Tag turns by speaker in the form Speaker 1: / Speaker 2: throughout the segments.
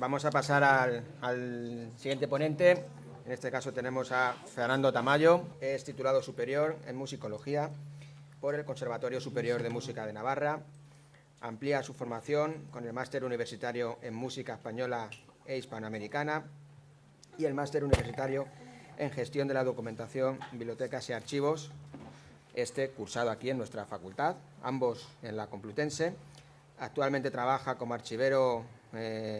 Speaker 1: vamos a pasar al siguiente ponente. En este caso tenemos a Fernando Tamayo, es titulado superior en musicología por el Conservatorio Superior de Música de Navarra. Amplía su formación con el máster universitario en música española e hispanoamericana y el máster universitario en gestión de la documentación, bibliotecas y archivos, cursado aquí en nuestra facultad, ambos en la Complutense. Actualmente trabaja como archivero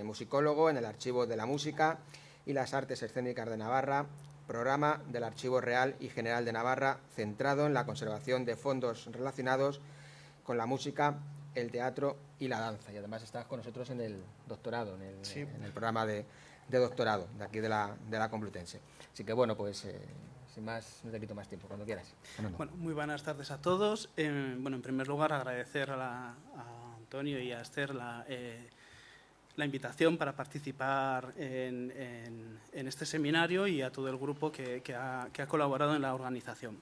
Speaker 1: musicólogo en el Archivo de la Música y las Artes Escénicas de Navarra, programa del Archivo Real y General de Navarra, centrado en la conservación de fondos relacionados con la música, el teatro y la danza. Y además estás con nosotros en el doctorado, en el programa de doctorado de aquí de la Complutense. Así que, bueno, pues sin más, no te quito más tiempo, cuando quieras.
Speaker 2: Bueno, muy buenas tardes a todos. Bueno, en primer lugar, agradecer a Antonio y a Esther la invitación para participar en este seminario y a todo el grupo que ha colaborado en la organización.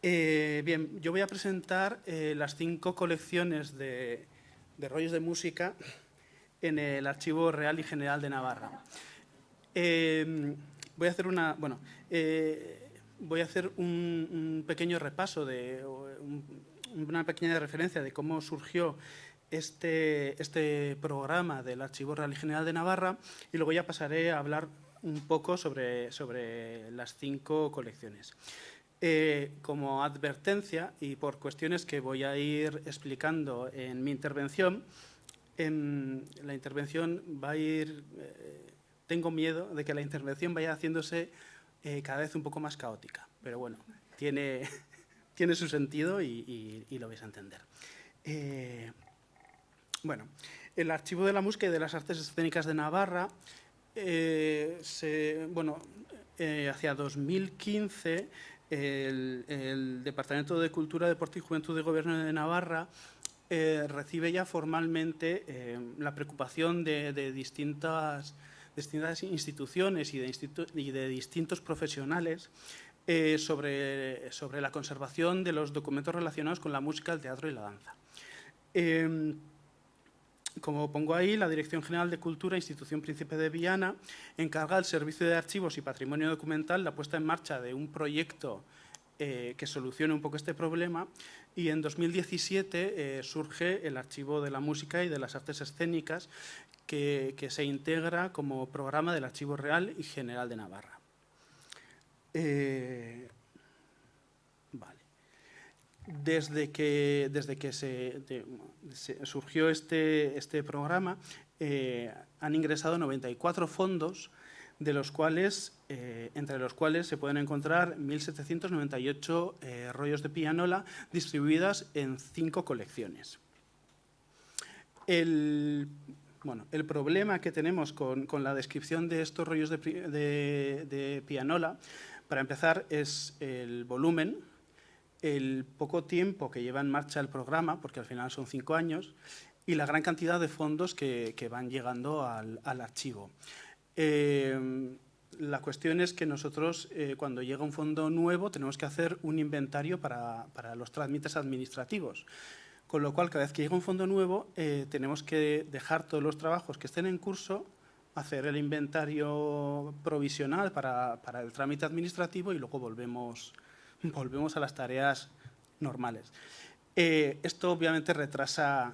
Speaker 2: Bien, yo voy a presentar las 5 colecciones de rollos de música en el Archivo Real y General de Navarra. Voy a hacer un pequeño repaso, una pequeña referencia de cómo surgió este programa del Archivo Real y General de Navarra y luego ya pasaré a hablar un poco sobre las 5 colecciones. Como advertencia y por cuestiones que voy a ir explicando en mi intervención, la intervención va a ir... tengo miedo de que la intervención vaya haciéndose cada vez un poco más caótica, pero bueno, tiene su sentido y lo vais a entender. Bueno, el Archivo de la Música y de las Artes Escénicas de Navarra, hacia 2015, el Departamento de Cultura, Deporte y Juventud de Gobierno de Navarra recibe ya formalmente la preocupación de distintas instituciones y de distintos profesionales sobre la conservación de los documentos relacionados con la música, el teatro y la danza. Como pongo ahí, la Dirección General de Cultura, Institución Príncipe de Viana, encarga al Servicio de Archivos y Patrimonio Documental la puesta en marcha de un proyecto que solucione un poco este problema, y en 2017 surge el Archivo de la Música y de las Artes Escénicas, que se integra como programa del Archivo Real y General de Navarra. Vale. Desde que surgió este programa, han ingresado 94 fondos, de los cuales, entre los cuales se pueden encontrar 1.798 rollos de pianola distribuidas en 5 colecciones. El problema que tenemos con la descripción de estos rollos de pianola, para empezar, es el volumen, el poco tiempo que lleva en marcha el programa, porque al final son 5 años, y la gran cantidad de fondos que van llegando al archivo. La cuestión es que nosotros, cuando llega un fondo nuevo, tenemos que hacer un inventario para los trámites administrativos. Con lo cual, cada vez que llega un fondo nuevo, tenemos que dejar todos los trabajos que estén en curso, hacer el inventario provisional para el trámite administrativo y luego volvemos a las tareas normales. Esto obviamente retrasa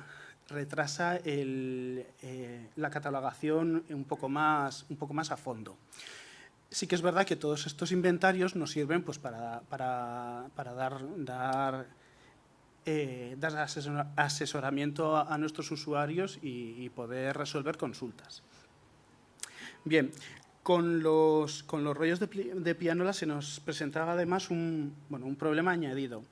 Speaker 2: la catalogación un poco más a fondo. Sí que es verdad que todos estos inventarios nos sirven pues, para dar asesoramiento a nuestros usuarios y poder resolver consultas. Bien, con los rollos de pianola se nos presentaba además un problema añadido.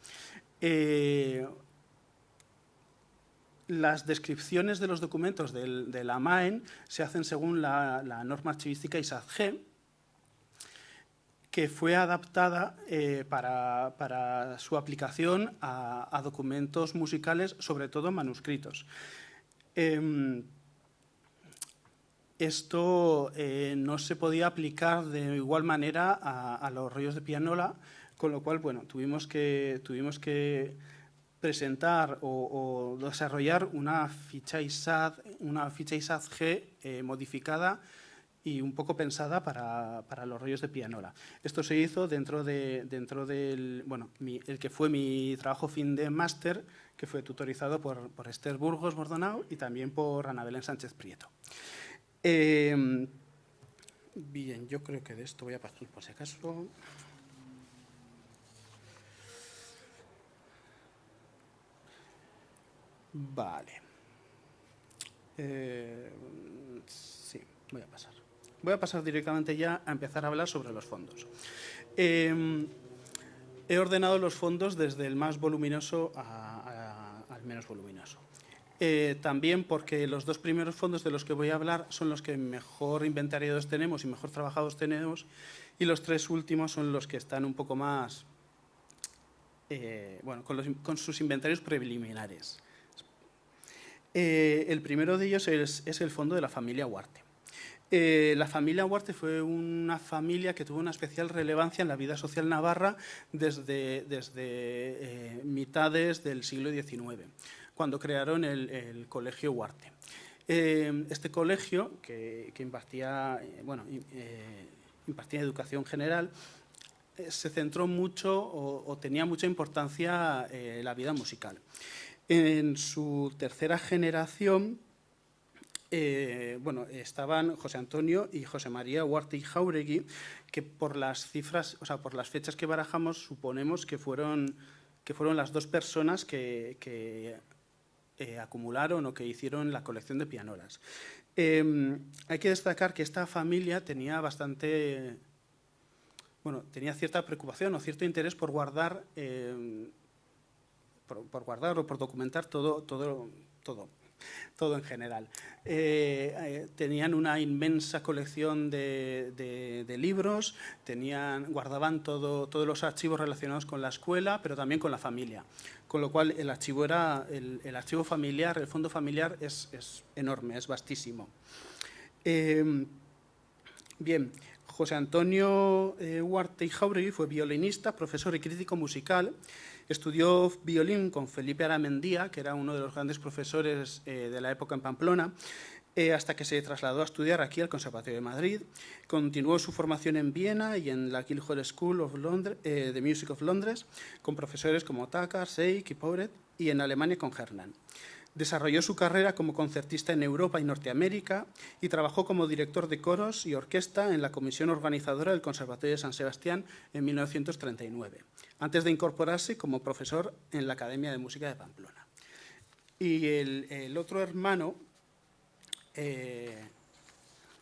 Speaker 2: Las descripciones de los documentos de la MAEN se hacen según la norma archivística ISAD-G, que fue adaptada para su aplicación a documentos musicales, sobre todo manuscritos. Esto no se podía aplicar de igual manera a los rollos de pianola, con lo cual tuvimos que presentar o desarrollar una ficha ISAD G modificada y un poco pensada para los rollos de pianola. Esto se hizo dentro del, bueno, el que fue mi trabajo fin de máster, que fue tutorizado por Esther Burgos Bordonau y también por Ana Belén Sánchez Prieto. Bien, yo creo que de esto voy a pasar por si acaso. Vale. Sí, voy a pasar. Voy a pasar directamente ya a empezar a hablar sobre los fondos. He ordenado los fondos desde el más voluminoso al menos voluminoso. También porque los dos primeros fondos de los que voy a hablar son los que mejor inventariados tenemos y mejor trabajados tenemos, y los tres últimos son los que están un poco más, bueno, con sus inventarios preliminares. El primero de ellos es el fondo de la familia Huarte. La familia Huarte fue una familia que tuvo una especial relevancia en la vida social navarra desde mitades del siglo XIX, cuando crearon el Colegio Huarte. Este colegio, que impartía, impartía educación general, se centró mucho o tenía mucha importancia la vida musical. En su tercera generación, estaban José Antonio y José María Huarte y Jáuregui, que por las cifras, o sea, por las fechas que barajamos, suponemos que fueron las dos personas que acumularon o que hicieron la colección de pianolas. Hay que destacar que esta familia tenía tenía cierta preocupación o cierto interés por guardar, o por documentar todo en general. Tenían una inmensa colección de libros, guardaban todos los archivos relacionados con la escuela, pero también con la familia. Con lo cual el archivo familiar, el fondo familiar es enorme, es vastísimo. Bien, José Antonio Huarte y Jáuregui fue violinista, profesor y crítico musical. Estudió violín con Felipe Aramendía, que era uno de los grandes profesores de la época en Pamplona, hasta que se trasladó a estudiar aquí al Conservatorio de Madrid. Continuó su formación en Viena y en la Guildhall School of the Music of Londres, con profesores como Takar, Seik y Pobret, y en Alemania con Hernan. Desarrolló su carrera como concertista en Europa y Norteamérica y trabajó como director de coros y orquesta en la comisión organizadora del Conservatorio de San Sebastián en 1939, antes de incorporarse como profesor en la Academia de Música de Pamplona. Y el otro hermano,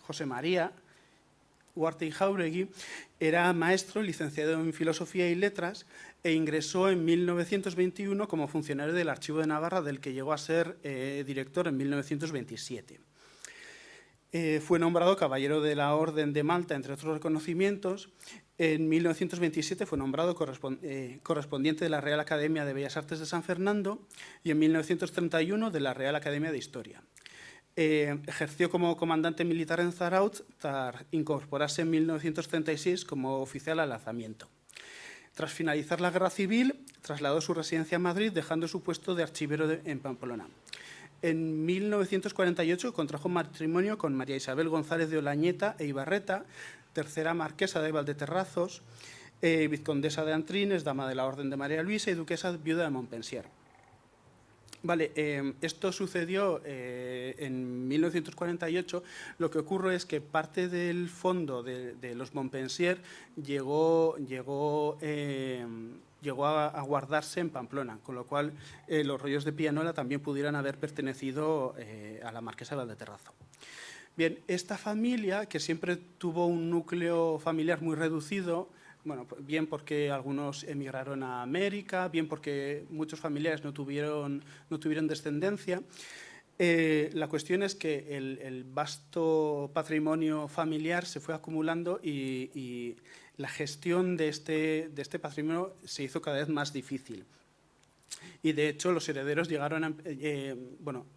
Speaker 2: José María Huarte y Jáuregui, era maestro, licenciado en Filosofía y Letras, e ingresó en 1921 como funcionario del Archivo de Navarra, del que llegó a ser director en 1927. Fue nombrado Caballero de la Orden de Malta, entre otros reconocimientos. En 1927 fue nombrado correspondiente de la Real Academia de Bellas Artes de San Fernando y en 1931 de la Real Academia de Historia. Ejerció como comandante militar en Zarautz, tras incorporarse en 1936 como oficial al alzamiento. Tras finalizar la Guerra Civil, trasladó su residencia a Madrid, dejando su puesto de archivero en Pamplona. En 1948 contrajo matrimonio con María Isabel González de Olañeta e Ibarreta, tercera marquesa de Valdeterrazos, vizcondesa de Antrines, dama de la Orden de María Luisa y duquesa viuda de Montpensier. Vale, esto sucedió en 1948. Lo que ocurre es que parte del fondo de los Montpensier llegó a guardarse en Pamplona, con lo cual los rollos de pianola también pudieran haber pertenecido a la marquesa de Valdeterrazo. Bien, esta familia, que siempre tuvo un núcleo familiar muy reducido, bueno, bien porque algunos emigraron a América, bien porque muchos familiares no tuvieron descendencia. La cuestión es que el vasto patrimonio familiar se fue acumulando y la gestión de este patrimonio se hizo cada vez más difícil. Y de hecho los herederos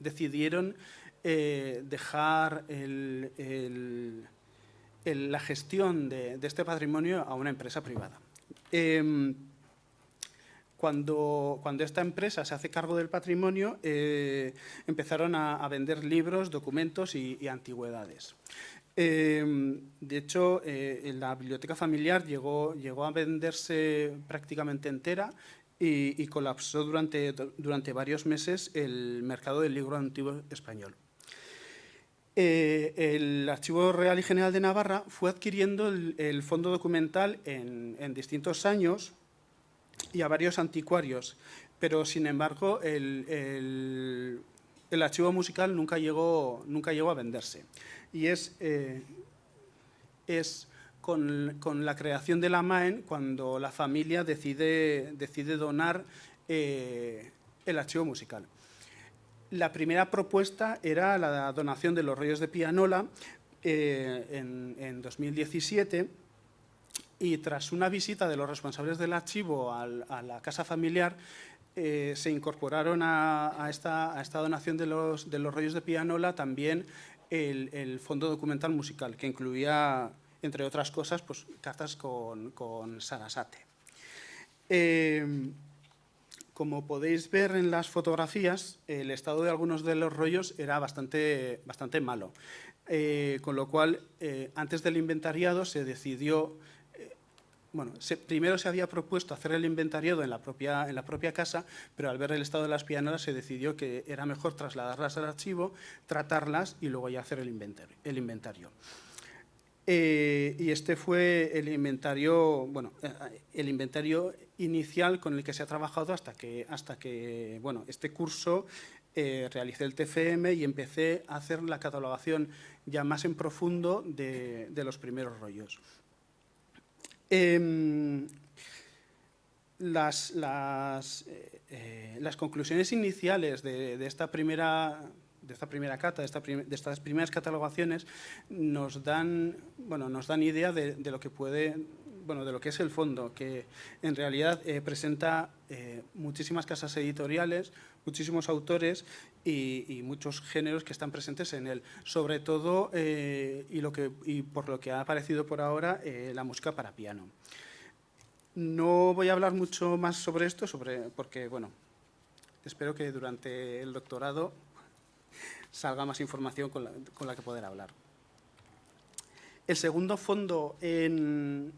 Speaker 2: decidieron dejar la gestión de este patrimonio a una empresa privada. Cuando esta empresa se hace cargo del patrimonio, empezaron a vender libros, documentos y antigüedades. De hecho, la biblioteca familiar llegó a venderse prácticamente entera y colapsó durante varios meses el mercado del libro antiguo español. El Archivo Real y General de Navarra fue adquiriendo el fondo documental en distintos años y a varios anticuarios, pero sin embargo el archivo musical nunca llegó a venderse. Y es con la creación de la MAEN cuando la familia decide donar el archivo musical. La primera propuesta era la donación de los rollos de pianola en 2017, y tras una visita de los responsables del archivo a la casa familiar, se incorporaron a esta donación de los rollos de pianola también el fondo documental musical, que incluía, entre otras cosas, pues, cartas con Sarasate. Como podéis ver en las fotografías, el estado de algunos de los rollos era bastante malo, con lo cual, antes del inventariado se decidió... primero se había propuesto hacer el inventariado en la propia casa, pero al ver el estado de las pianolas se decidió que era mejor trasladarlas al archivo, tratarlas y luego ya hacer el inventario. Y este fue el inventario inicial con el que se ha trabajado hasta que este curso realicé el TFM y empecé a hacer la catalogación ya más en profundo de los primeros rollos. Las conclusiones iniciales de esta primera cata, de estas primeras catalogaciones, nos dan idea de lo que de lo que es el fondo, que en realidad presenta muchísimas casas editoriales, muchísimos autores y muchos géneros que están presentes en él. Sobre todo, y por lo que ha aparecido por ahora, la música para piano. No voy a hablar mucho más sobre esto, porque espero que durante el doctorado salga más información con la que poder hablar. El segundo fondo en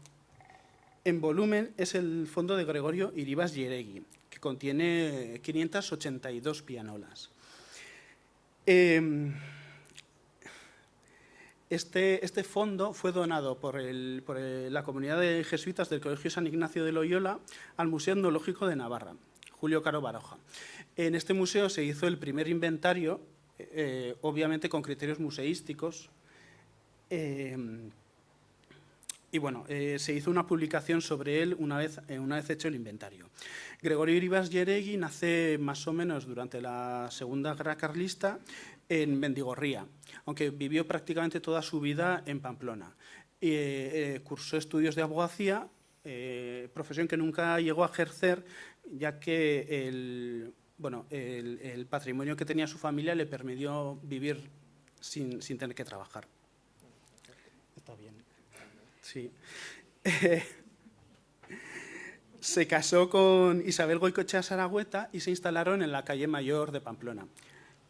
Speaker 2: volumen es el fondo de Gregorio Iribar Yeregui, que contiene 582 pianolas. Este fondo fue donado por la comunidad de jesuitas del Colegio San Ignacio de Loyola al Museo Etnológico de Navarra, Julio Caro Baroja. En este museo se hizo el primer inventario, obviamente con criterios museísticos, se hizo una publicación sobre él una vez hecho el inventario. Gregorio Iribar Yeregui nace más o menos durante la Segunda Guerra Carlista en Mendigorría, aunque vivió prácticamente toda su vida en Pamplona. Cursó estudios de abogacía, profesión que nunca llegó a ejercer, ya que el patrimonio que tenía su familia le permitió vivir sin tener que trabajar. Está bien. Sí. Se casó con Isabel Goicoechea Saragüeta y se instalaron en la calle Mayor de Pamplona.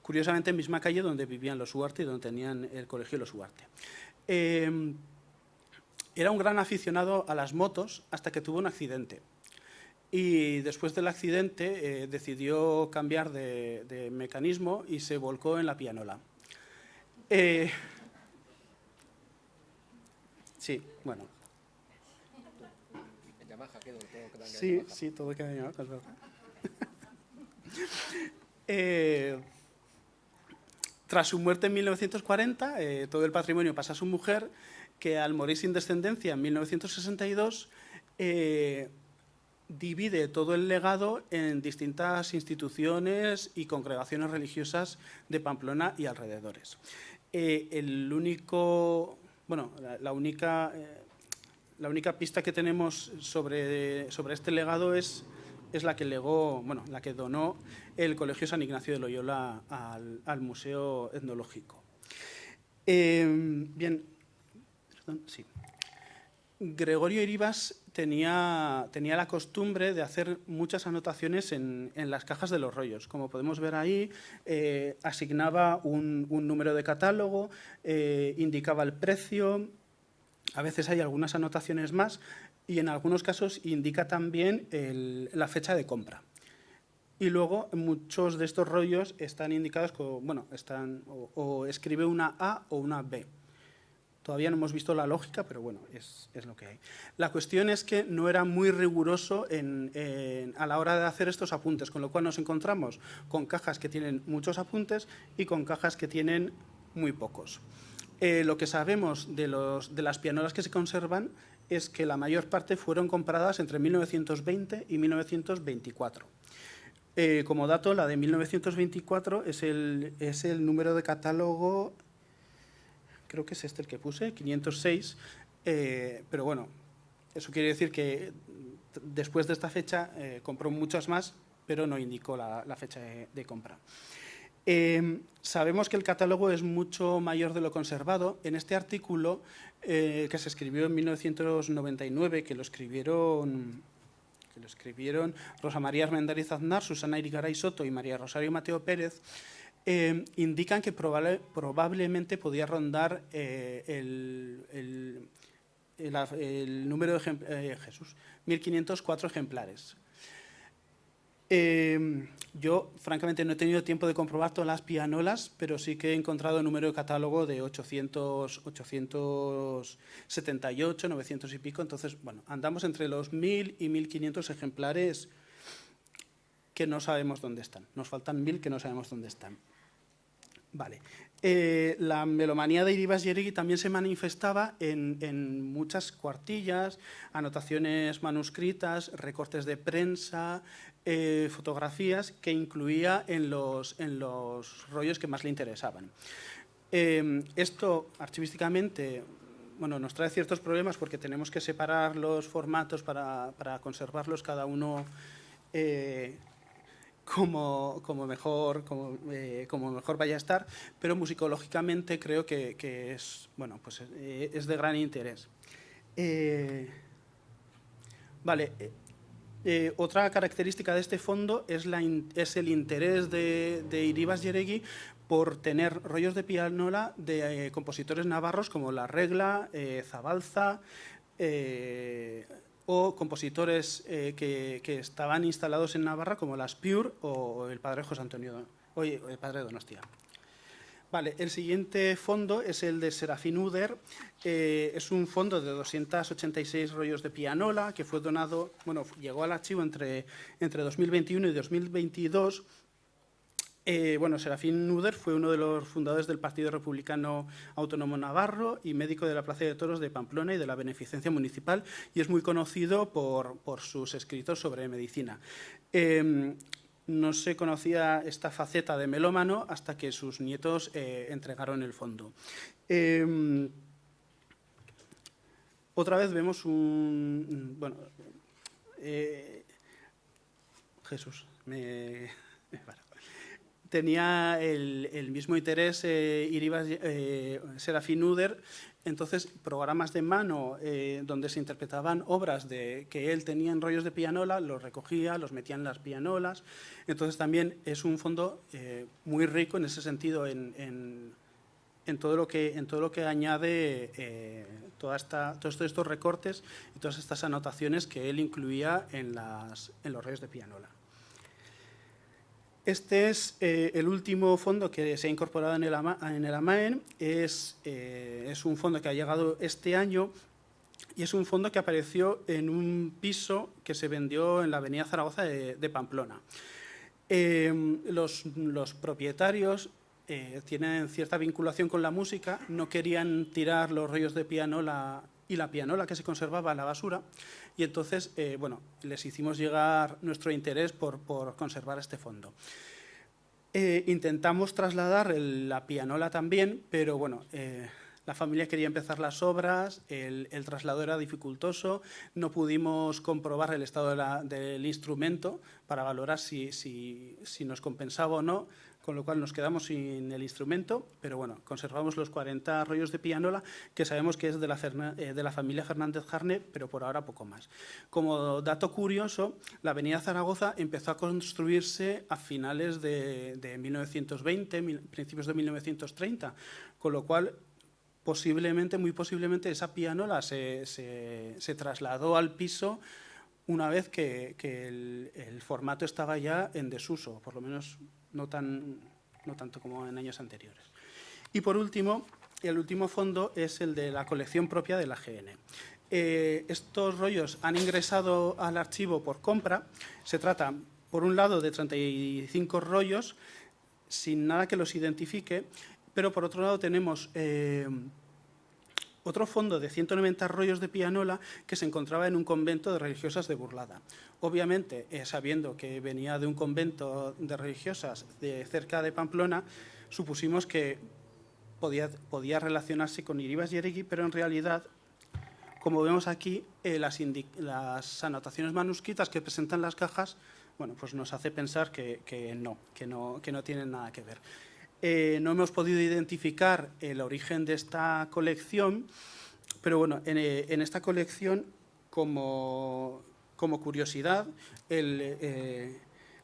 Speaker 2: Curiosamente, misma calle donde vivían los Ugarte y donde tenían el colegio los Ugarte. Era un gran aficionado a las motos hasta que tuvo un accidente. Y después del accidente decidió cambiar de mecanismo y se volcó en la pianola. Sí, bueno.
Speaker 1: En Yamaha quedó, todo queda en
Speaker 2: Sí, sí, todo queda en Yamaha, es verdad. Tras su muerte en 1940, todo el patrimonio pasa a su mujer, que al morir sin descendencia en 1962, divide todo el legado en distintas instituciones y congregaciones religiosas de Pamplona y alrededores. La única pista que tenemos sobre este legado es la que donó el Colegio San Ignacio de Loyola al Museo Etnológico. Sí. Gregorio Iribar tenía la costumbre de hacer muchas anotaciones en las cajas de los rollos. Como podemos ver ahí, asignaba un número de catálogo, indicaba el precio, a veces hay algunas anotaciones más y en algunos casos indica también la fecha de compra. Y luego muchos de estos rollos están indicados con, bueno, o escribe una A o una B. Todavía no hemos visto la lógica, pero bueno, es lo que hay. La cuestión es que no era muy riguroso a la hora de hacer estos apuntes, con lo cual nos encontramos con cajas que tienen muchos apuntes y con cajas que tienen muy pocos. Lo que sabemos de las pianolas que se conservan es que la mayor parte fueron compradas entre 1920 y 1924. Como dato, la de 1924 es el número de catálogo, creo que es este el que puse, 506, pero bueno, eso quiere decir que después de esta fecha compró muchas más, pero no indicó la fecha de compra. Sabemos que el catálogo es mucho mayor de lo conservado. En este artículo, que se escribió en 1999, que lo escribieron Rosa María Armendáriz Aznar, Susana Irigaray Soto y María Rosario Mateo Pérez, indican que probablemente podía rondar el número de 1.504 ejemplares. Yo, francamente, no he tenido tiempo de comprobar todas las pianolas, pero sí que he encontrado el número de catálogo de 878, 900 y pico. Entonces, bueno, andamos entre los 1.000 y 1.500 ejemplares que no sabemos dónde están. Nos faltan 1.000 que no sabemos dónde están. Vale. La melomanía de Iribas Yeregui también se manifestaba en muchas cuartillas, anotaciones manuscritas, recortes de prensa, fotografías que incluía en los rollos que más le interesaban. Esto, archivísticamente, bueno, nos trae ciertos problemas porque tenemos que separar los formatos para conservarlos cada uno como mejor vaya a estar, pero musicológicamente creo que es, bueno, pues es de gran interés. Vale. Otra característica de este fondo es el interés de Iribas Yeregui por tener rollos de pianola de compositores navarros como La Regla, Zabalza, o compositores que estaban instalados en Navarra como Las Pure o el padre José Antonio, el padre Donostia. Vale, el siguiente fondo es el de Serafín Uder. Es un fondo de 286 rollos de pianola que fue donado, bueno, llegó al archivo entre 2021 y 2022. Bueno, Serafín Uder fue uno de los fundadores del Partido Republicano Autónomo Navarro y médico de la Plaza de Toros de Pamplona y de la Beneficencia Municipal, y es muy conocido por sus escritos sobre medicina. No se conocía esta faceta de melómano hasta que sus nietos entregaron el fondo. Otra vez vemos bueno, Jesús, tenía el mismo interés Serafín Uder. Entonces, programas de mano donde se interpretaban obras que él tenía en rollos de pianola, los recogía, los metía en las pianolas. Entonces, también es un fondo muy rico en ese sentido, en todo lo que añade todos estos recortes y todas estas anotaciones que él incluía en los rollos de pianola. Este es el último fondo que se ha incorporado en el AMAEN. Es un fondo que ha llegado este año y es un fondo que apareció en un piso que se vendió en la avenida Zaragoza de Pamplona. Los propietarios tienen cierta vinculación con la música, no querían tirar los rollos de pianola y la pianola que se conservaba a la basura, y entonces bueno, les hicimos llegar nuestro interés por conservar este fondo. Intentamos trasladar la pianola también, pero bueno, La familia quería empezar las obras, el traslado era dificultoso, no pudimos comprobar el estado del instrumento para valorar si nos compensaba o no, con lo cual nos quedamos sin el instrumento, pero bueno, conservamos los 40 rollos de pianola, que sabemos que es de la familia Fernández Jarne, pero por ahora poco más. Como dato curioso, la avenida Zaragoza empezó a construirse a finales de 1920, principios de 1930, con lo cual posiblemente, muy posiblemente, esa pianola se trasladó al piso una vez que el formato estaba ya en desuso, por lo menos no tanto como en años anteriores. Y por último, el último fondo es el de la colección propia de la GN. Estos rollos han ingresado al archivo por compra. Se trata, por un lado, de 35 rollos sin nada que los identifique, pero por otro lado tenemos otro fondo de 190 rollos de pianola que se encontraba en un convento de religiosas de Burlada. Obviamente, sabiendo que venía de un convento de religiosas de cerca de Pamplona, supusimos que podía relacionarse con Iribas Yeregui, pero en realidad, como vemos aquí, las anotaciones manuscritas que presentan las cajas, bueno, pues nos hace pensar que no tienen nada que ver. No hemos podido identificar el origen de esta colección, pero bueno, en esta colección, como curiosidad,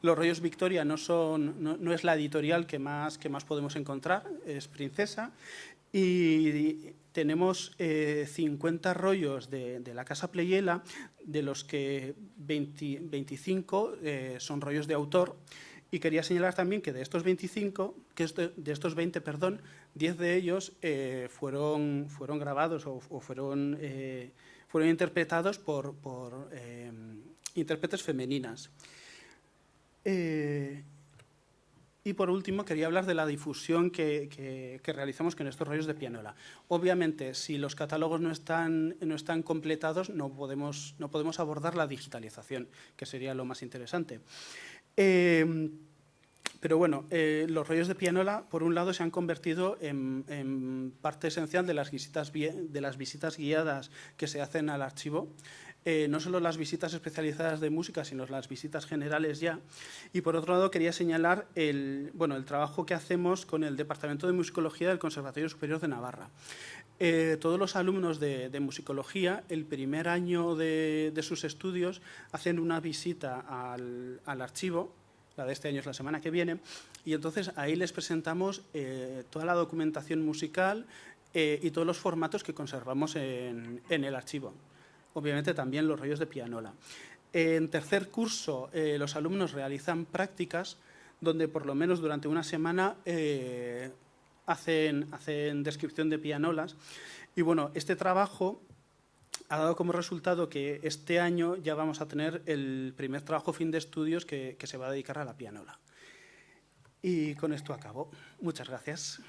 Speaker 2: los rollos Victoria no es la editorial que más podemos encontrar, es Princesa, y tenemos 50 rollos de la Casa Pleyela, de los que 25 son rollos de autor. Y quería señalar también que de estos 10 de ellos fueron grabados o fueron interpretados por intérpretes femeninas. Y por último, quería hablar de la difusión que realizamos con estos rollos de pianola. Obviamente, si los catálogos no están completados, no podemos abordar la digitalización, que sería lo más interesante. Pero bueno, los rollos de pianola, por un lado, se han convertido en parte esencial de las visitas guiadas que se hacen al archivo. No solo las visitas especializadas de música, sino las visitas generales ya. Y por otro lado, quería señalar el trabajo que hacemos con el Departamento de Musicología del Conservatorio Superior de Navarra. Todos los alumnos de musicología, el primer año de sus estudios, hacen una visita al archivo. La de este año es la semana que viene, y entonces ahí les presentamos toda la documentación musical y todos los formatos que conservamos en el archivo. Obviamente también los rollos de pianola. En tercer curso los alumnos realizan prácticas donde por lo menos durante una semana hacen descripción de pianolas. Y bueno, este trabajo ha dado como resultado que este año ya vamos a tener el primer trabajo fin de estudios que se va a dedicar a la pianola. Y con esto acabo. Muchas gracias.